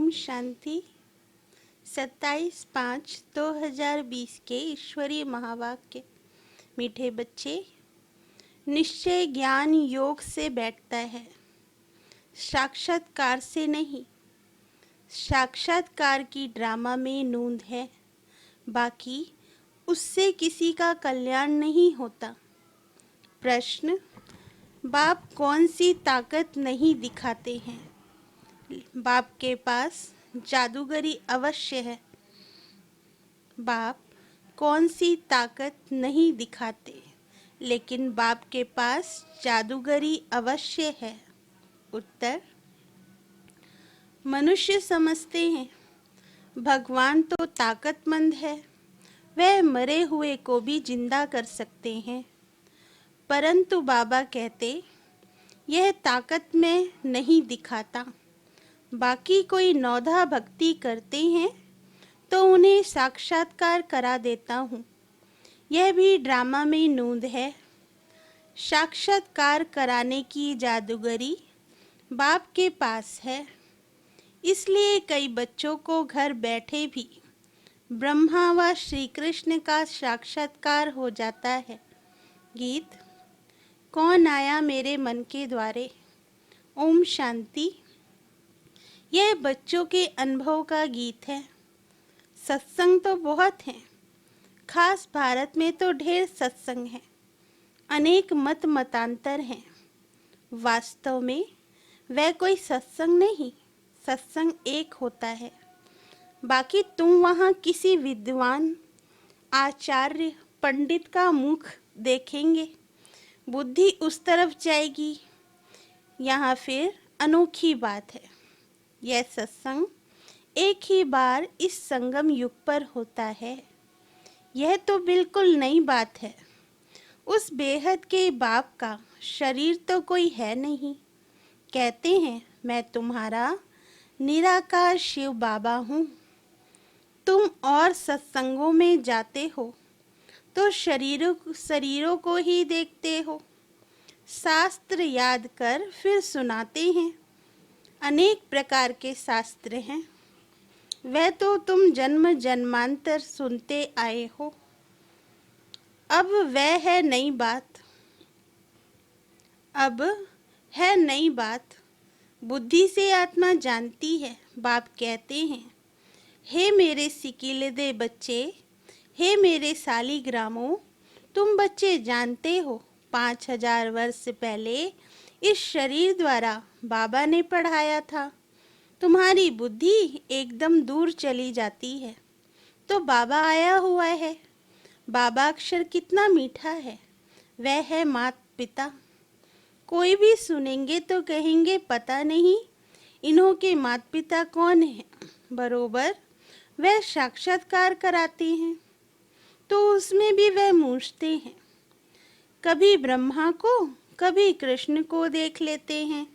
ओम शांति। 27/5/2020 के ईश्वरीय महावाक्य। मीठे बच्चे, निश्चय ज्ञान योग से बैठता है, साक्षात्कार से नहीं। साक्षात्कार की ड्रामा में नूंद है, बाकी उससे किसी का कल्याण नहीं होता। प्रश्न: बाप कौन सी ताकत नहीं दिखाते हैं? बाप के पास जादूगरी अवश्य है। बाप कौन सी ताकत नहीं दिखाते, लेकिन बाप के पास जादूगरी अवश्य है। उत्तर: मनुष्य समझते हैं भगवान तो ताकतमंद है, वह मरे हुए को भी जिंदा कर सकते हैं। परंतु बाबा कहते, यह ताकत में नहीं दिखाता। बाकी कोई नौधा भक्ति करते हैं तो उन्हें साक्षात्कार करा देता हूँ। यह भी ड्रामा में नूंद है। साक्षात्कार कराने की जादूगरी बाप के पास है। इसलिए कई बच्चों को घर बैठे भी ब्रह्मा व श्री कृष्ण का साक्षात्कार हो जाता है। गीत: कौन आया मेरे मन के द्वारे। ओम शांति। यह बच्चों के अनुभव का गीत है। सत्संग तो बहुत हैं, खास भारत में तो ढेर सत्संग है, अनेक मत मतांतर हैं। वास्तव में वह कोई सत्संग नहीं, सत्संग एक होता है। बाकी तुम वहाँ किसी विद्वान आचार्य पंडित का मुख देखेंगे, बुद्धि उस तरफ जाएगी। यहाँ फिर अनोखी बात है, यह सत्संग एक ही बार इस संगम युग पर होता है। यह तो बिल्कुल नई बात है। उस बेहद के बाप का शरीर तो कोई है नहीं। कहते हैं, मैं तुम्हारा निराकार शिव बाबा हूँ। तुम और सत्संगों में जाते हो तो शरीरों को ही देखते हो। शास्त्र याद कर फिर सुनाते हैं। अनेक प्रकार के शास्त्र हैं, वह तो तुम जन्म जन्मांतर सुनते आए हो। अब वह है नई बात, अब है नई बात। बुद्धि से आत्मा जानती है। बाप कहते हैं, हे मेरे सिकीलदे बच्चे, हे मेरे सालीग्रामों, तुम बच्चे जानते हो 5000 वर्ष पहले इस शरीर द्वारा बाबा ने पढ़ाया था। तुम्हारी बुद्धि एकदम दूर चली जाती है तो बाबा आया हुआ है। बाबा अक्षर कितना मीठा है, वह है माता पिता। कोई भी सुनेंगे तो कहेंगे, पता नहीं इन्हों के माता पिता कौन हैं। बरोबर वह साक्षात्कार कराते हैं तो उसमें भी वह मूंझते हैं। कभी ब्रह्मा को कभी कृष्ण को देख लेते हैं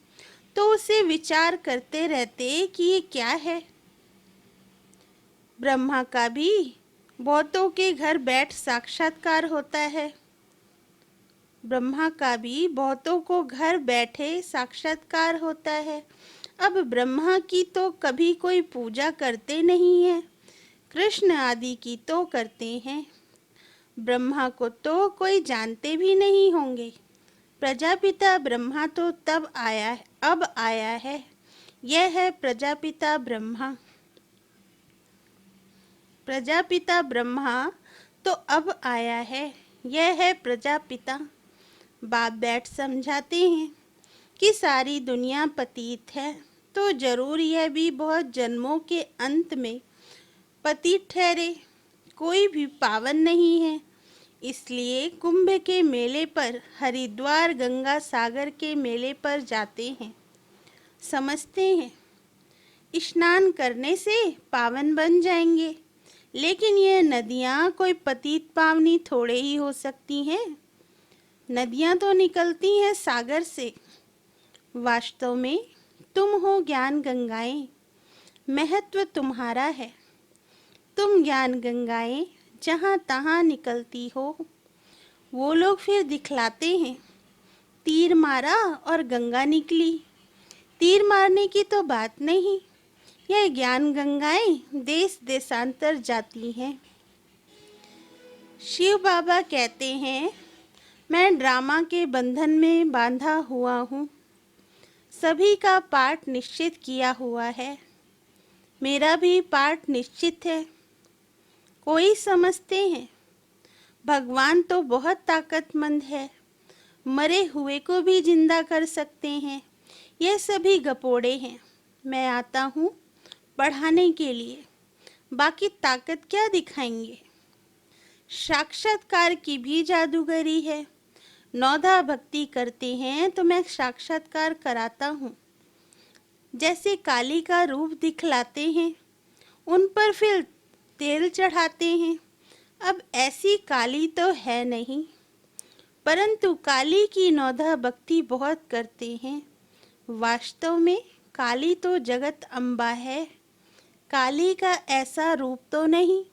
तो उसे विचार करते रहते कि ये क्या है। ब्रह्मा का भी बहुतों के घर बैठ साक्षात्कार होता है। ब्रह्मा का भी बहुतों को घर बैठे साक्षात्कार होता है। अब ब्रह्मा की तो कभी कोई पूजा करते नहीं है, कृष्ण आदि की तो करते हैं। ब्रह्मा को तो कोई जानते भी नहीं होंगे। प्रजापिता ब्रह्मा तो तब आया है, अब आया है। यह है प्रजापिता ब्रह्मा। प्रजापिता ब्रह्मा तो अब आया है, यह है प्रजापिता। बाप बैठ समझाते हैं कि सारी दुनिया पतित है तो जरूर यह भी बहुत जन्मों के अंत में पतित ठहरे। कोई भी पावन नहीं है। इसलिए कुंभ के मेले पर, हरिद्वार गंगा सागर के मेले पर जाते हैं। समझते हैं स्नान करने से पावन बन जाएंगे, लेकिन यह नदियाँ कोई पतित पावनी थोड़े ही हो सकती हैं। नदियाँ तो निकलती हैं सागर से। वास्तव में तुम हो ज्ञान गंगाएं, महत्व तुम्हारा है। तुम ज्ञान गंगाएं जहाँ तहाँ निकलती हो। वो लोग फिर दिखलाते हैं, तीर मारा और गंगा निकली। तीर मारने की तो बात नहीं, यह ज्ञान गंगाएं देश देशांतर जाती हैं। शिव बाबा कहते हैं, मैं ड्रामा के बंधन में बांधा हुआ हूँ। सभी का पाठ निश्चित किया हुआ है, मेरा भी पाठ निश्चित है। कोई समझते हैं भगवान तो बहुत ताकतमंद है, मरे हुए को भी जिंदा कर सकते हैं। ये सभी गपोड़े हैं। मैं आता हूँ पढ़ाने के लिए, बाकी ताकत क्या दिखाएंगे। साक्षात्कार की भी जादूगरी है। नौधा भक्ति करते हैं तो मैं साक्षात्कार कराता हूँ। जैसे काली का रूप दिखलाते हैं, उन पर फिर तेल चढ़ाते हैं। अब ऐसी काली तो है नहीं, परंतु काली की नौधा भक्ति बहुत करते हैं। वास्तव में काली तो जगत अम्बा है। काली का ऐसा रूप तो नहीं,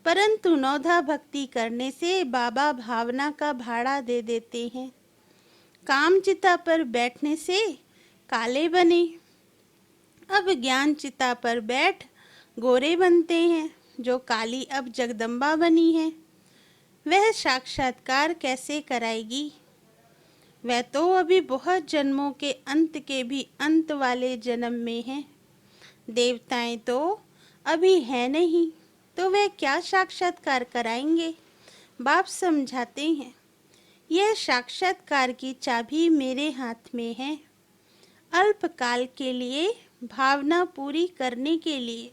परंतु नौधा भक्ति करने से बाबा भावना का भाड़ा दे देते हैं। काम चिता पर बैठने से काले बने, अब ज्ञान चिता पर बैठ गोरे बनते हैं। जो काली अब जगदम्बा बनी है, वह साक्षात्कार कैसे कराएगी। वह तो अभी बहुत जन्मों के अंत के भी अंत वाले जन्म में है। देवताएं तो अभी है नहीं, तो वे क्या साक्षात्कार कराएंगे। बाप समझाते हैं, यह साक्षात्कार की चाबी मेरे हाथ में है। अल्पकाल के लिए भावना पूरी करने के लिए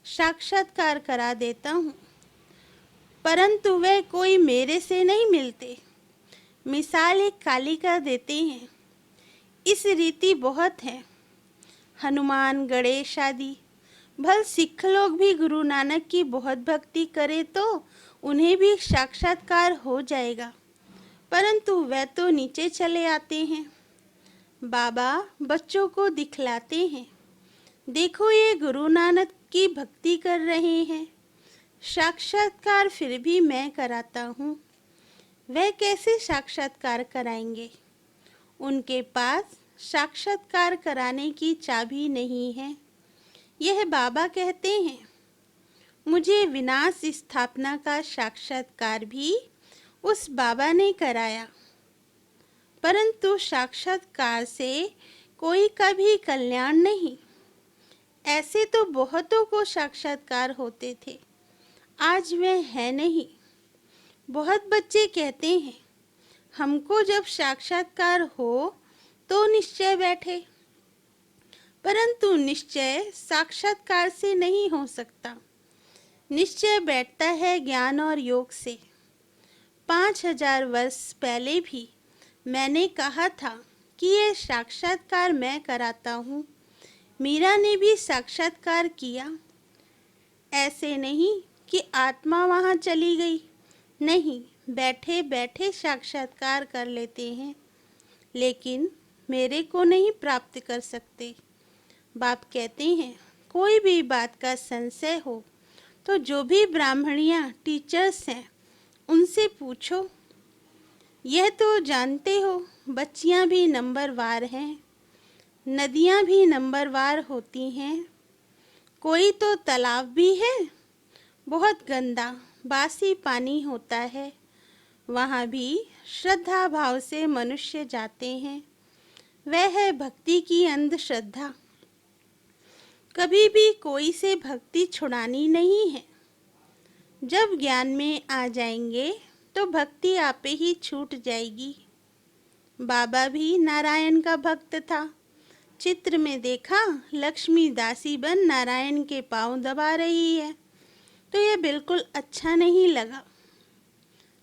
साक्षात्कार करा देता हूँ, परंतु वे कोई मेरे से नहीं मिलते। मिसाल एक काली का देते हैं। इस रीति बहुत है। हनुमान, गणेश आदि। भल सिख लोग भी गुरु नानक की बहुत भक्ति करें तो उन्हें भी साक्षात्कार हो जाएगा, परंतु वे तो नीचे चले आते हैं। बाबा बच्चों को दिखलाते हैं, देखो ये गुरु नानक की भक्ति कर रहे हैं। साक्षात्कार फिर भी मैं कराता हूँ। वह कैसे साक्षात्कार कराएंगे। उनके पास साक्षात्कार कराने की चाबी नहीं है। यह बाबा कहते हैं, मुझे विनाश स्थापना का साक्षात्कार भी उस बाबा ने कराया, परंतु साक्षात्कार से कोई का भी कल्याण नहीं। ऐसे तो बहुतों को साक्षात्कार होते थे, आज वह है नहीं। बहुत बच्चे कहते हैं, हमको जब साक्षात्कार हो तो निश्चय बैठे, परंतु निश्चय साक्षात्कार से नहीं हो सकता। निश्चय बैठता है ज्ञान और योग से। 5000 वर्ष पहले भी मैंने कहा था कि ये साक्षात्कार मैं कराता हूँ। मीरा ने भी साक्षात्कार किया। ऐसे नहीं कि आत्मा वहाँ चली गई, नहीं, बैठे बैठे साक्षात्कार कर लेते हैं, लेकिन मेरे को नहीं प्राप्त कर सकते। बाप कहते हैं, कोई भी बात का संशय हो तो जो भी ब्राह्मणियाँ टीचर्स हैं उनसे पूछो। यह तो जानते हो बच्चियाँ भी नंबरवार हैं, नदियाँ भी नंबरवार होती हैं। कोई तो तालाब भी है, बहुत गंदा बासी पानी होता है, वहाँ भी श्रद्धा भाव से मनुष्य जाते हैं। वह है भक्ति की अंधश्रद्धा। कभी भी कोई से भक्ति छुड़ानी नहीं है। जब ज्ञान में आ जाएंगे तो भक्ति आपे ही छूट जाएगी। बाबा भी नारायण का भक्त था। चित्र में देखा लक्ष्मी दासी बन नारायण के पांव दबा रही है, तो यह बिल्कुल अच्छा नहीं लगा।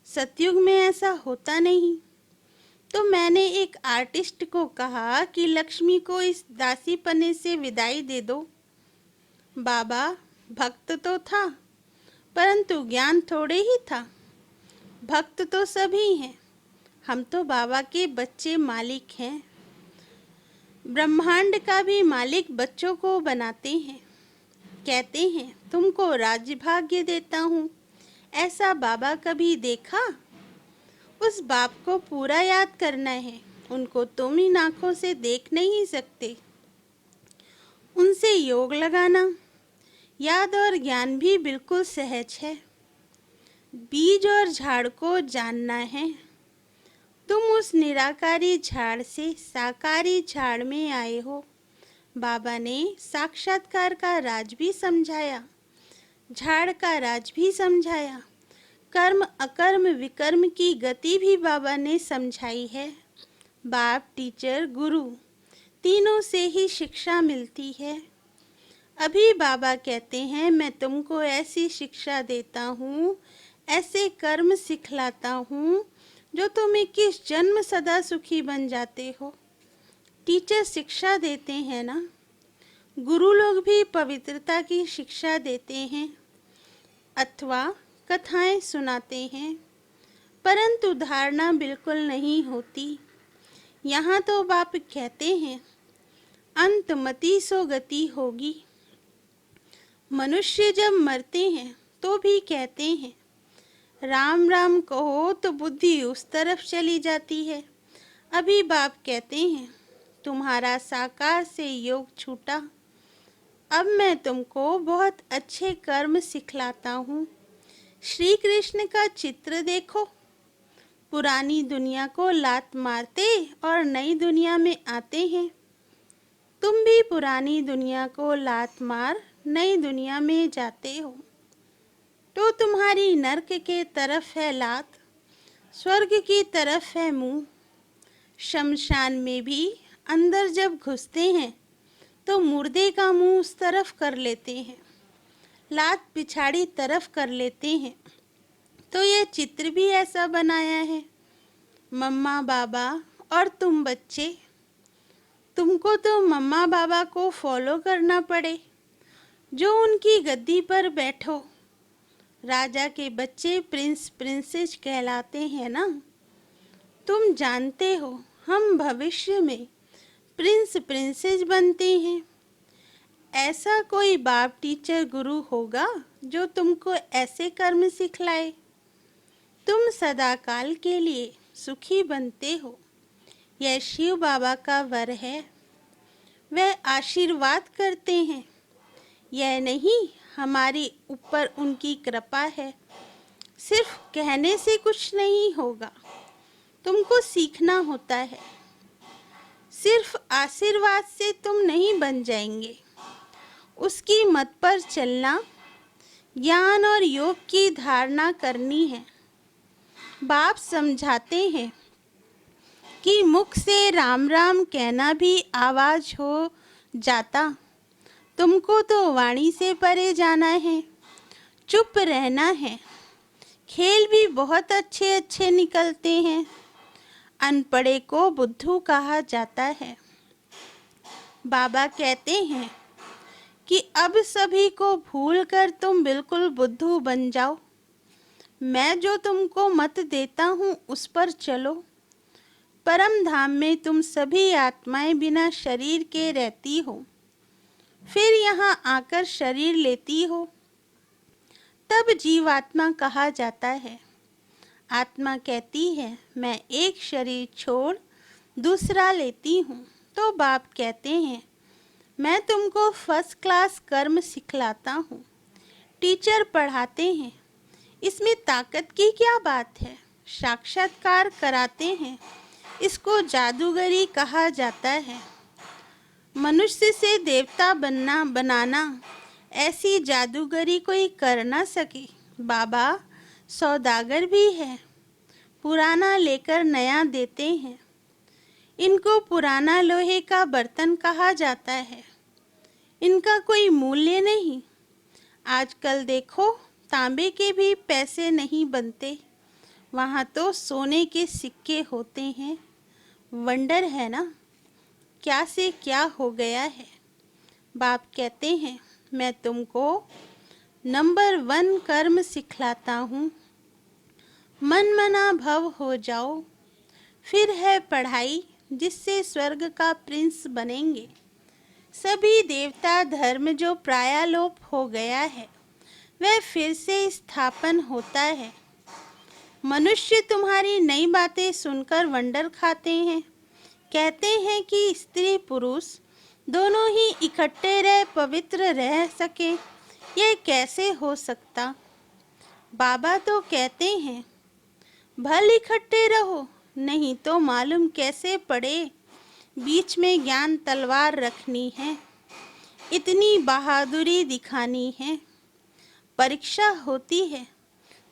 सतयुग में ऐसा होता नहीं। तो मैंने एक आर्टिस्ट को कहा कि लक्ष्मी को इस दासीपने से विदाई दे दो। बाबा भक्त तो था, परंतु ज्ञान थोड़े ही था। भक्त तो सभी हैं, हम तो बाबा के बच्चे मालिक हैं। ब्रह्मांड का भी मालिक बच्चों को बनाते हैं। कहते हैं तुमको राज्य भाग्य देता हूँ। ऐसा बाबा कभी देखा? उस बाप को पूरा याद करना है। उनको तुम इन आँखों से देख नहीं सकते। उनसे योग लगाना, याद और ज्ञान भी बिल्कुल सहज है। बीज और झाड़ को जानना है। तुम उस निराकारी झाड़ से साकारी झाड़ में आए हो। बाबा ने साक्षात्कार का राज भी समझाया, झाड़ का राज भी समझाया, कर्म अकर्म विकर्म की गति भी बाबा ने समझाई है। बाप, टीचर, गुरु तीनों से ही शिक्षा मिलती है। अभी बाबा कहते हैं, मैं तुमको ऐसी शिक्षा देता हूँ, ऐसे कर्म सिखलाता हूँ जो तुम 21 जन्म सदा सुखी बन जाते हो। टीचर शिक्षा देते हैं ना, गुरु लोग भी पवित्रता की शिक्षा देते हैं अथवा कथाएं सुनाते हैं, परंतु धारणा बिल्कुल नहीं होती। यहाँ तो बाप कहते हैं, अंतमति सो गति होगी। मनुष्य जब मरते हैं तो भी कहते हैं, राम राम कहो तो बुद्धि उस तरफ चली जाती है। अभी बाप कहते हैं, तुम्हारा साकार से योग छूटा, अब मैं तुमको बहुत अच्छे कर्म सिखलाता हूँ। श्री कृष्ण का चित्र देखो, पुरानी दुनिया को लात मारते और नई दुनिया में आते हैं। तुम भी पुरानी दुनिया को लात मार नई दुनिया में जाते हो। तो तुम्हारी नरक के तरफ है लात, स्वर्ग की तरफ है मुंह। शमशान में भी अंदर जब घुसते हैं तो मुर्दे का मुंह उस तरफ कर लेते हैं, लात पिछाड़ी तरफ कर लेते हैं। तो यह चित्र भी ऐसा बनाया है। मम्मा बाबा और तुम बच्चे, तुमको तो मम्मा बाबा को फॉलो करना पड़े, जो उनकी गद्दी पर बैठो। राजा के बच्चे प्रिंस प्रिंसेस कहलाते हैं ना। तुम जानते हो हम भविष्य में प्रिंस प्रिंसेस बनते हैं। ऐसा कोई बाप, टीचर, गुरु होगा जो तुमको ऐसे कर्म सिखलाए। तुम सदाकाल के लिए सुखी बनते हो। यह शिव बाबा का वर है, वह आशीर्वाद करते हैं। यह नहीं हमारी ऊपर उनकी कृपा है। सिर्फ कहने से कुछ नहीं होगा, तुमको सीखना होता है। सिर्फ आशीर्वाद से तुम नहीं बन जाएंगे, उसकी मत पर चलना, ज्ञान और योग की धारणा करनी है। बाप समझाते हैं कि मुख से राम राम कहना भी आवाज हो जाता। तुमको तो वाणी से परे जाना है, चुप रहना है। खेल भी बहुत अच्छे अच्छे निकलते हैं। अनपढ़े को बुद्धू कहा जाता है। बाबा कहते हैं कि अब सभी को भूलकर तुम बिल्कुल बुद्धू बन जाओ। मैं जो तुमको मत देता हूँ उस पर चलो। परम धाम में तुम सभी आत्माएं बिना शरीर के रहती हो, फिर यहाँ आकर शरीर लेती हो, तब जीवात्मा कहा जाता है। आत्मा कहती है, मैं एक शरीर छोड़ दूसरा लेती हूँ। तो बाप कहते हैं, मैं तुमको फर्स्ट क्लास कर्म सिखलाता हूँ। टीचर पढ़ाते हैं, इसमें ताकत की क्या बात है। साक्षात्कार कराते हैं, इसको जादूगरी कहा जाता है। मनुष्य से देवता बनाना, ऐसी जादूगरी कोई कर ना सके। बाबा सौदागर भी है, पुराना लेकर नया देते हैं। इनको पुराना लोहे का बर्तन कहा जाता है, इनका कोई मूल्य नहीं। आजकल देखो तांबे के भी पैसे नहीं बनते, वहाँ तो सोने के सिक्के होते हैं। वंडर है ना, क्या से क्या हो गया है। बाप कहते हैं, मैं तुमको नंबर 1 कर्म सिखलाता हूँ। मन मना भव हो जाओ। फिर है पढ़ाई, जिससे स्वर्ग का प्रिंस बनेंगे। सभी देवता धर्म जो प्रायालोप हो गया है, वह फिर से स्थापन होता है। मनुष्य तुम्हारी नई बातें सुनकर वंडर खाते हैं। कहते हैं कि स्त्री पुरुष दोनों ही इकट्ठे रह पवित्र रह सके, ये कैसे हो सकता? बाबा तो कहते हैं भल इकट्ठे रहो, नहीं तो मालूम कैसे पड़े बीच में ज्ञान तलवार रखनी है, इतनी बहादुरी दिखानी है। परीक्षा होती है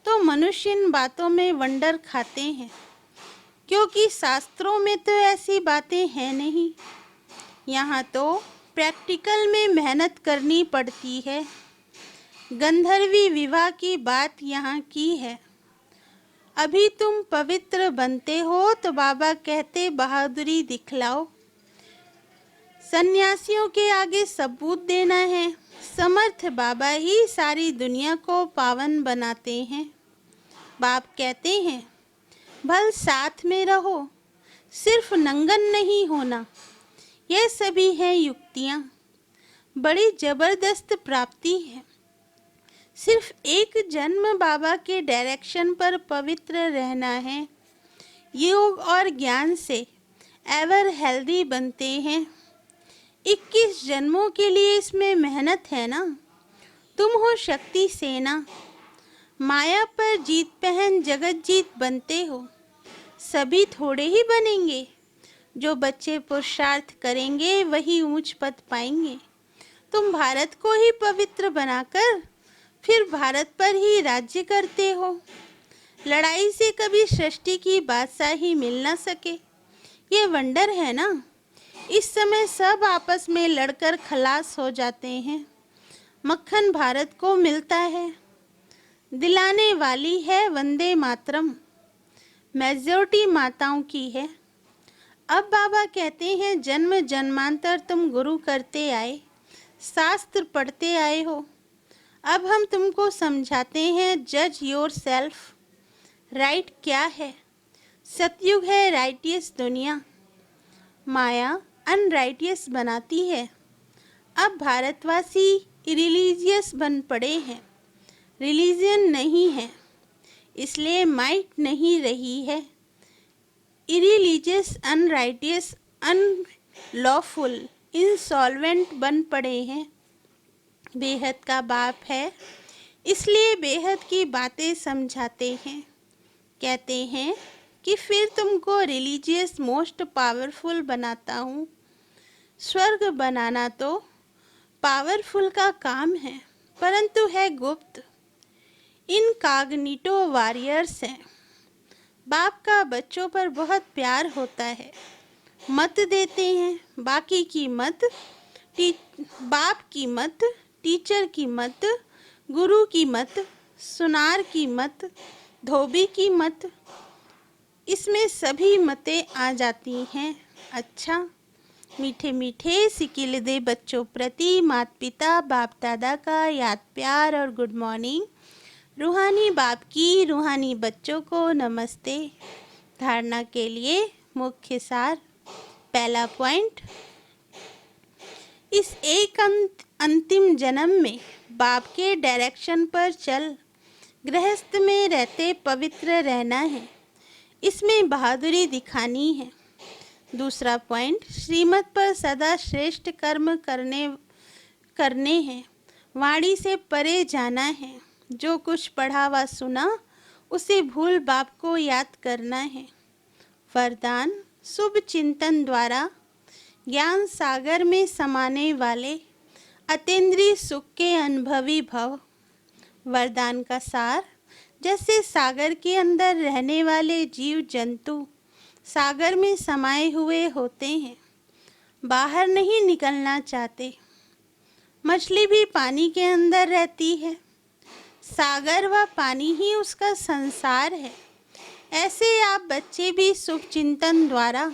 तो मनुष्य इन बातों में वंडर खाते हैं, क्योंकि शास्त्रों में तो ऐसी बातें हैं नहीं। यहाँ तो प्रैक्टिकल में मेहनत करनी पड़ती है। गंधर्वी विवाह की बात यहाँ की है। अभी तुम पवित्र बनते हो तो बाबा कहते बहादुरी दिखलाओ। सन्यासियों के आगे सबूत देना है। समर्थ बाबा ही सारी दुनिया को पावन बनाते हैं। बाप कहते हैं भल साथ में रहो, सिर्फ नंगन नहीं होना। ये सभी हैं युक्तियाँ, बड़ी जबरदस्त प्राप्ति है। सिर्फ एक जन्म बाबा के डायरेक्शन पर पवित्र रहना है। योग और ज्ञान से एवर हेल्दी बनते हैं। 21 जन्मों के लिए इसमें मेहनत है ना। तुम हो शक्ति सेना, माया पर जीत पहन जगत जीत बनते हो। सभी थोड़े ही बनेंगे। जो बच्चे पुरुषार्थ करेंगे वही ऊंच पद पाएंगे। तुम भारत को ही पवित्र बनाकर फिर भारत पर ही राज्य करते हो। लड़ाई से कभी सृष्टि की बादशाही मिल ना सके, ये वंडर है ना। इस समय सब आपस में लड़कर खलास हो जाते हैं। मक्खन भारत को मिलता है। दिलाने वाली है वंदे मातरम, मेजॉरिटी माताओं की है। अब बाबा कहते हैं जन्म जन्मांतर तुम गुरु करते आए, शास्त्र पढ़ते आए हो। अब हम तुमको समझाते हैं जज योर सेल्फ। राइट क्या है? सतयुग है राइटियस दुनिया, माया अनराइटियस बनाती है। अब भारतवासी इरिलीजियस बन पड़े हैं। रिलीजन नहीं है, इसलिए माइट नहीं रही है। इरिलीजियस, अनराइटियस, अनलॉफुल, इंसॉल्वेंट बन पड़े हैं। बेहद का बाप है, इसलिए बेहद की बातें समझाते हैं। कहते हैं कि फिर तुमको रिलीजियस मोस्ट पावरफुल बनाता हूँ। स्वर्ग बनाना तो पावरफुल का काम है, परंतु है गुप्त। इनकॉग्निटो वॉरियर्स हैं। बाप का बच्चों पर बहुत प्यार होता है। मत देते हैं, बाकी की मत, बाप की मत, टीचर की मत, गुरु की मत, सुनार की मत, धोबी की मत, इसमें सभी मतें आ जाती हैं। अच्छा, मीठे मीठे सिकिलदे बच्चों प्रति माता पिता बाप दादा का याद प्यार और गुड मॉर्निंग। रूहानी बाप की रूहानी बच्चों को नमस्ते। धारणा के लिए मुख्य सार। पहला पॉइंट, इस एक अंतिम जन्म में बाप के डायरेक्शन पर चल गृहस्थ में रहते पवित्र रहना है, इसमें बहादुरी दिखानी है। दूसरा पॉइंट, श्रीमत पर सदा श्रेष्ठ कर्म करने हैं, वाणी से परे जाना है। जो कुछ पढ़ा व सुना उसे भूल बाप को याद करना है। वरदान, शुभ चिंतन द्वारा ज्ञान सागर में समाने वाले अतीन्द्रिय सुख के अनुभवी भव। वरदान का सार, जैसे सागर के अंदर रहने वाले जीव जंतु सागर में समाये हुए होते हैं, बाहर नहीं निकलना चाहते। मछली भी पानी के अंदर रहती है, सागर व पानी ही उसका संसार है। ऐसे आप बच्चे भी सुख चिंतन द्वारा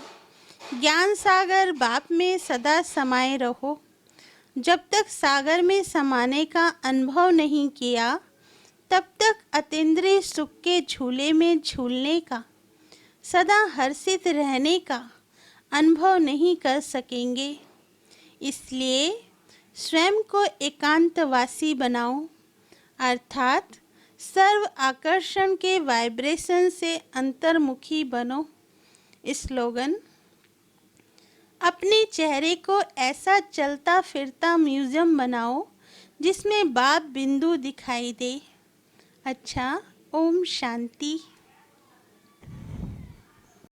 ज्ञान सागर बाप में सदा समाये रहो। जब तक सागर में समाने का अनुभव नहीं किया, तब तक अतीन्द्रिय सुख के झूले में झूलने का, सदा हर्षित रहने का अनुभव नहीं कर सकेंगे। इसलिए स्वयं को एकांतवासी बनाओ, अर्थात सर्व आकर्षण के वाइब्रेशन से अंतर्मुखी बनो। स्लोगन, अपने चेहरे को ऐसा चलता फिरता म्यूजियम बनाओ जिसमें बाप बिंदु दिखाई दे। अच्छा, ओम शांति।